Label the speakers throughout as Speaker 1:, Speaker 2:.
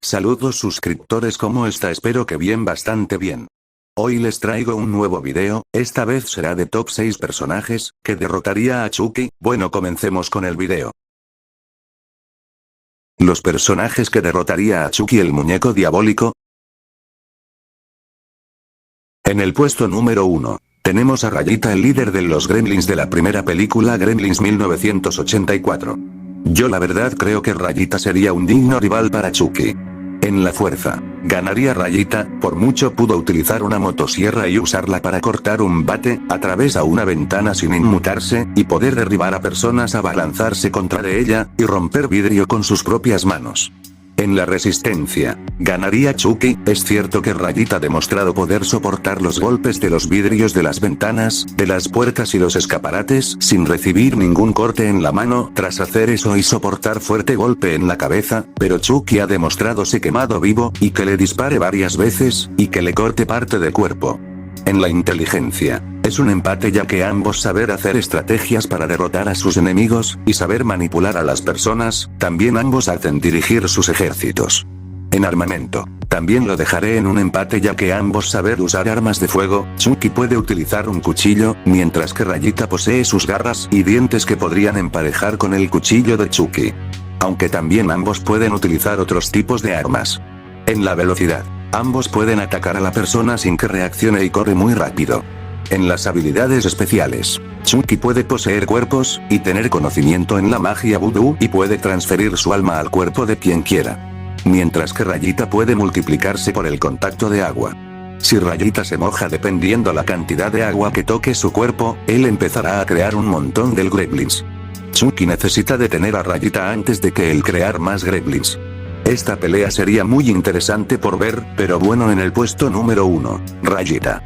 Speaker 1: Saludos suscriptores, ¿cómo está? Espero que bien, bastante bien. Hoy les traigo un nuevo video, esta vez será de top 6 personajes, que derrotaría a Chucky. Bueno, comencemos con el video. Los personajes que derrotaría a Chucky el muñeco diabólico. En el puesto número 1, tenemos a Rayita, el líder de los Gremlins de la primera película Gremlins 1984. Yo la verdad creo que Rayita sería un digno rival para Chucky. En la fuerza, ganaría Rayita, por mucho pudo utilizar una motosierra y usarla para cortar un bate, a través a una ventana sin inmutarse, y poder derribar a personas, abalanzarse contra de ella, y romper vidrio con sus propias manos. En la resistencia, ganaría Chucky. Es cierto que Rayita ha demostrado poder soportar los golpes de los vidrios de las ventanas, de las puertas y los escaparates sin recibir ningún corte en la mano tras hacer eso y soportar fuerte golpe en la cabeza, pero Chucky ha demostrado ser quemado vivo, y que le dispare varias veces, y que le corte parte del cuerpo. En la inteligencia, es un empate ya que ambos saber hacer estrategias para derrotar a sus enemigos, y saber manipular a las personas, también ambos hacen dirigir sus ejércitos. En armamento, también lo dejaré en un empate ya que ambos saber usar armas de fuego. Chucky puede utilizar un cuchillo, mientras que Rayita posee sus garras y dientes que podrían emparejar con el cuchillo de Chucky. Aunque también ambos pueden utilizar otros tipos de armas. En la velocidad, ambos pueden atacar a la persona sin que reaccione y corre muy rápido. En las habilidades especiales, Chucky puede poseer cuerpos, y tener conocimiento en la magia vudú, y puede transferir su alma al cuerpo de quien quiera. Mientras que Rayita puede multiplicarse por el contacto de agua. Si Rayita se moja dependiendo la cantidad de agua que toque su cuerpo, él empezará a crear un montón de gremlins. Chucky necesita detener a Rayita antes de que él crear más gremlins. Esta pelea sería muy interesante por ver, pero bueno, en el puesto número 1, Rayita.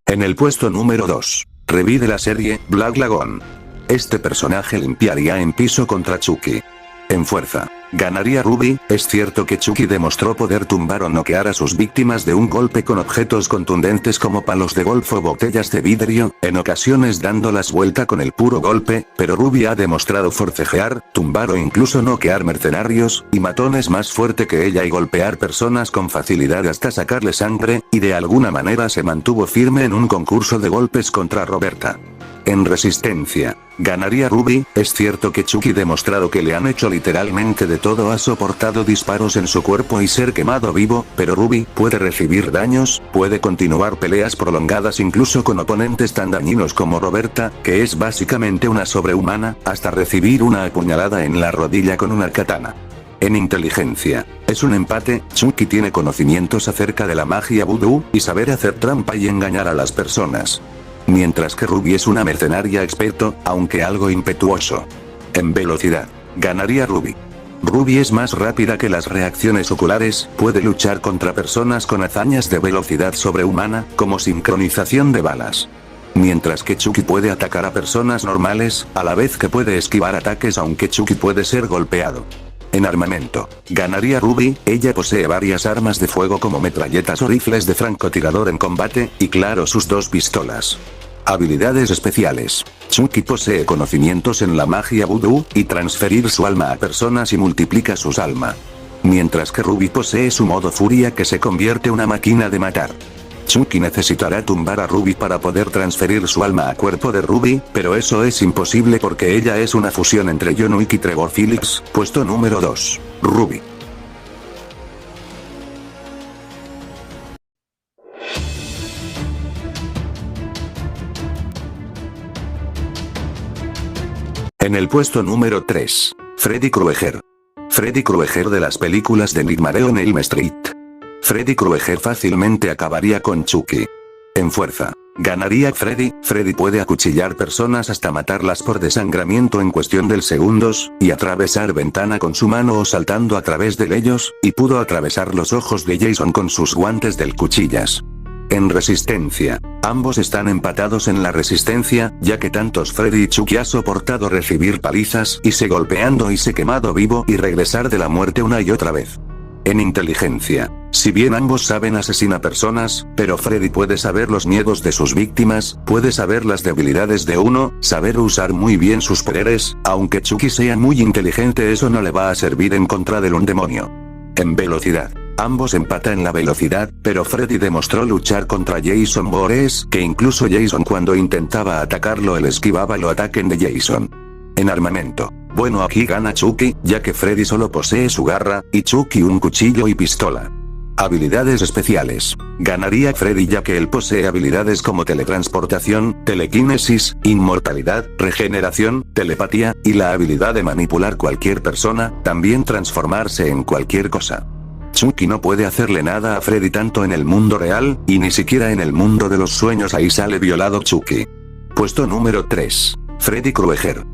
Speaker 1: En el puesto número 2, Revy de la serie Black Lagoon. Este personaje limpiaría en piso contra Chucky. En fuerza, ganaría Ruby. Es cierto que Chucky demostró poder tumbar o noquear a sus víctimas de un golpe con objetos contundentes como palos de golf o botellas de vidrio, en ocasiones dándolas vuelta con el puro golpe, pero Ruby ha demostrado forcejear, tumbar o incluso noquear mercenarios, y matones más fuerte que ella y golpear personas con facilidad hasta sacarle sangre, y de alguna manera se mantuvo firme en un concurso de golpes contra Roberta. En resistencia, ganaría Ruby. Es cierto que Chucky demostrado que le han hecho literalmente de todo, ha soportado disparos en su cuerpo y ser quemado vivo, pero Ruby puede recibir daños, puede continuar peleas prolongadas incluso con oponentes tan dañinos como Roberta, que es básicamente una sobrehumana, hasta recibir una apuñalada en la rodilla con una katana. En inteligencia, es un empate. Chucky tiene conocimientos acerca de la magia vudú, y saber hacer trampa y engañar a las personas. Mientras que Ruby es una mercenaria experto, aunque algo impetuoso. En velocidad, ganaría Ruby. Ruby es más rápida que las reacciones oculares, puede luchar contra personas con hazañas de velocidad sobrehumana, como sincronización de balas. Mientras que Chucky puede atacar a personas normales, a la vez que puede esquivar ataques aunque Chucky puede ser golpeado. En armamento, ganaría Ruby. Ella posee varias armas de fuego como metralletas o rifles de francotirador en combate, y claro, sus 2 pistolas. Habilidades especiales. Chucky posee conocimientos en la magia vudú, y transferir su alma a personas y multiplica sus alma. Mientras que Ruby posee su modo furia, que se convierte en una máquina de matar. Chucky necesitará tumbar a Ruby para poder transferir su alma a cuerpo de Ruby, pero eso es imposible porque ella es una fusión entre John Wick y Trevor Phillips. Puesto número 2, Ruby. En el puesto número 3, Freddy Krueger. Freddy Krueger de las películas de Nightmare on Elm Street. Freddy Krueger fácilmente acabaría con Chucky. En fuerza, ganaría Freddy. Freddy puede acuchillar personas hasta matarlas por desangramiento en cuestión de segundos, y atravesar ventana con su mano o saltando a través de ellos, y pudo atravesar los ojos de Jason con sus guantes del cuchillas. En resistencia, ambos están empatados en la resistencia, ya que tantos Freddy y Chucky ha soportado recibir palizas y se golpeando y se quemado vivo y regresar de la muerte una y otra vez. En inteligencia, Si bien ambos saben asesinar personas, pero Freddy puede saber los miedos de sus víctimas, puede saber las debilidades de uno, saber usar muy bien sus poderes, aunque Chucky sea muy inteligente eso no le va a servir en contra de un demonio. En velocidad. Ambos empatan en la velocidad, pero Freddy demostró luchar contra Jason Voorhees, que incluso Jason cuando intentaba atacarlo él esquivaba el ataque de Jason. En armamento. Bueno aquí gana Chucky, ya que Freddy solo posee su garra, y Chucky un cuchillo y pistola. Habilidades especiales. Ganaría Freddy ya que él posee habilidades como teletransportación, telequinesis, inmortalidad, regeneración, telepatía, y la habilidad de manipular cualquier persona, también transformarse en cualquier cosa. Chucky no puede hacerle nada a Freddy tanto en el mundo real, y ni siquiera en el mundo de los sueños ahí sale violado Chucky. Puesto número 3. Freddy Krueger.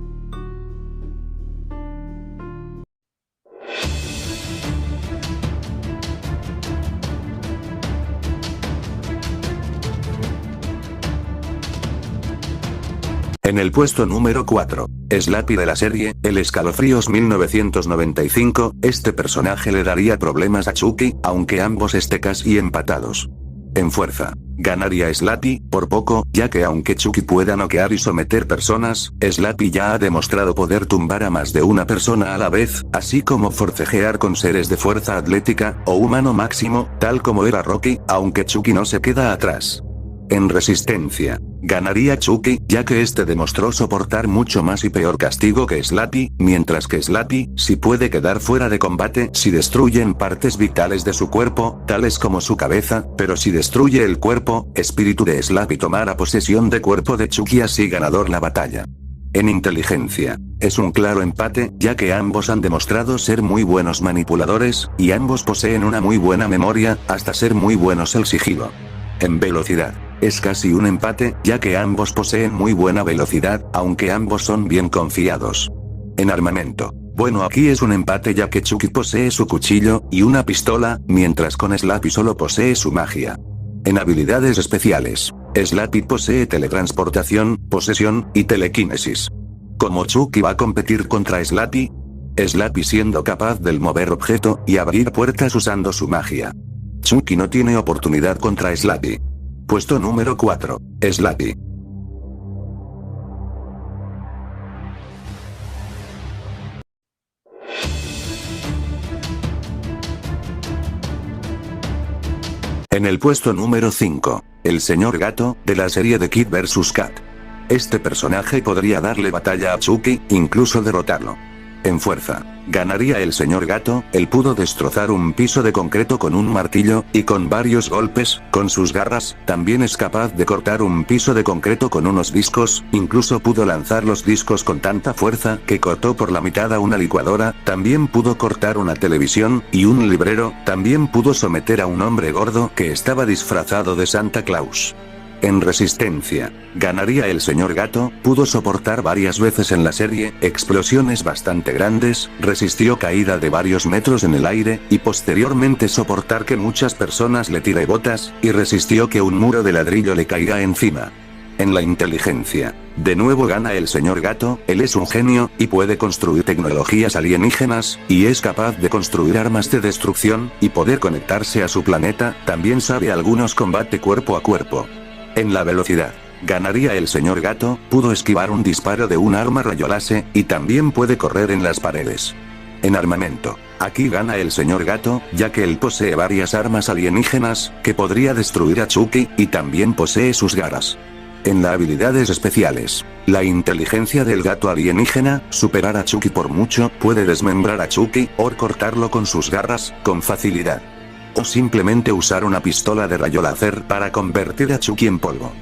Speaker 1: En el puesto número 4, Slappy de la serie, El Escalofríos 1995, este personaje le daría problemas a Chucky, aunque ambos estén casi empatados. En fuerza, ganaría Slappy, por poco, ya que aunque Chucky pueda noquear y someter personas, Slappy ya ha demostrado poder tumbar a más de una persona a la vez, así como forcejear con seres de fuerza atlética, o humano máximo, tal como era Rocky, aunque Chucky no se queda atrás. En resistencia, ganaría Chucky, ya que este demostró soportar mucho más y peor castigo que Slappy, mientras que Slappy, sí puede quedar fuera de combate si destruyen partes vitales de su cuerpo, tales como su cabeza, pero si destruye el cuerpo, espíritu de Slappy tomará posesión de cuerpo de Chucky así ganador la batalla. En inteligencia, es un claro empate, ya que ambos han demostrado ser muy buenos manipuladores, y ambos poseen una muy buena memoria, hasta ser muy buenos el sigilo. En velocidad. Es casi un empate, ya que ambos poseen muy buena velocidad, aunque ambos son bien confiados. En armamento. Bueno aquí es un empate ya que Chucky posee su cuchillo, y una pistola, mientras con Slappy solo posee su magia. En habilidades especiales. Slappy posee teletransportación, posesión, y telequinesis. ¿Cómo Chucky va a competir contra Slappy? Slappy siendo capaz de mover objeto, y abrir puertas usando su magia. Chucky no tiene oportunidad contra Slappy. Puesto número 4, Slappy. En el puesto número 5, el señor gato, de la serie de Kid vs Kat. Este personaje podría darle batalla a Chucky, incluso derrotarlo. En fuerza, ganaría el señor gato, él pudo destrozar un piso de concreto con un martillo, y con varios golpes, con sus garras, también es capaz de cortar un piso de concreto con unos discos, incluso pudo lanzar los discos con tanta fuerza que cortó por la mitad a una licuadora, también pudo cortar una televisión, y un librero, también pudo someter a un hombre gordo que estaba disfrazado de Santa Claus. En resistencia, ganaría el señor gato, pudo soportar varias veces en la serie, explosiones bastante grandes, resistió caída de varios metros en el aire, y posteriormente soportar que muchas personas le tire botas, y resistió que un muro de ladrillo le caiga encima. En la inteligencia, de nuevo gana el señor gato, él es un genio, y puede construir tecnologías alienígenas, y es capaz de construir armas de destrucción, y poder conectarse a su planeta, también sabe algunos combate cuerpo a cuerpo. En la velocidad, ganaría el señor gato, pudo esquivar un disparo de un arma rayo láser, y también puede correr en las paredes. En armamento, aquí gana el señor gato, ya que él posee varias armas alienígenas, que podría destruir a Chucky, y también posee sus garras. En las habilidades especiales, la inteligencia del gato alienígena, superar a Chucky por mucho, puede desmembrar a Chucky, o cortarlo con sus garras, con facilidad. O simplemente usar una pistola de rayo láser para convertir a Chucky en polvo.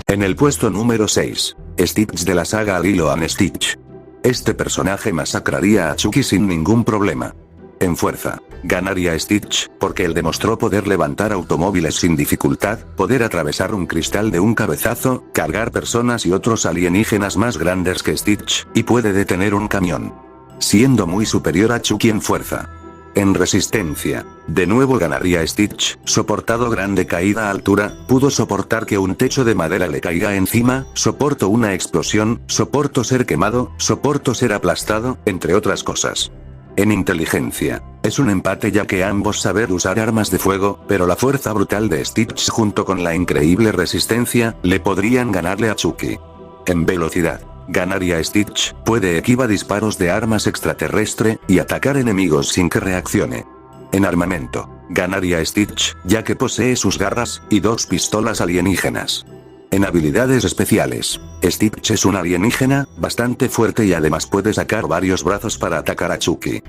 Speaker 1: En el puesto número 6, Stitch de la saga Lilo and Stitch. Este personaje masacraría a Chucky sin ningún problema. En fuerza, ganaría Stitch, porque él demostró poder levantar automóviles sin dificultad, poder atravesar un cristal de un cabezazo, cargar personas y otros alienígenas más grandes que Stitch, y puede detener un camión. Siendo muy superior a Chucky en fuerza. En resistencia, de nuevo ganaría Stitch, soportado grande caída a altura, pudo soportar que un techo de madera le caiga encima, soporto una explosión, soporto ser quemado, soporto ser aplastado, entre otras cosas. En inteligencia, es un empate ya que ambos saben usar armas de fuego, pero la fuerza brutal de Stitch junto con la increíble resistencia, le podrían ganarle a Chucky. En velocidad, ganaría Stitch, puede esquivar disparos de armas extraterrestre, y atacar enemigos sin que reaccione. En armamento, ganaría Stitch, ya que posee sus garras, y 2 pistolas alienígenas. En habilidades especiales, Stitch es un alienígena, bastante fuerte y además puede sacar varios brazos para atacar a Chucky.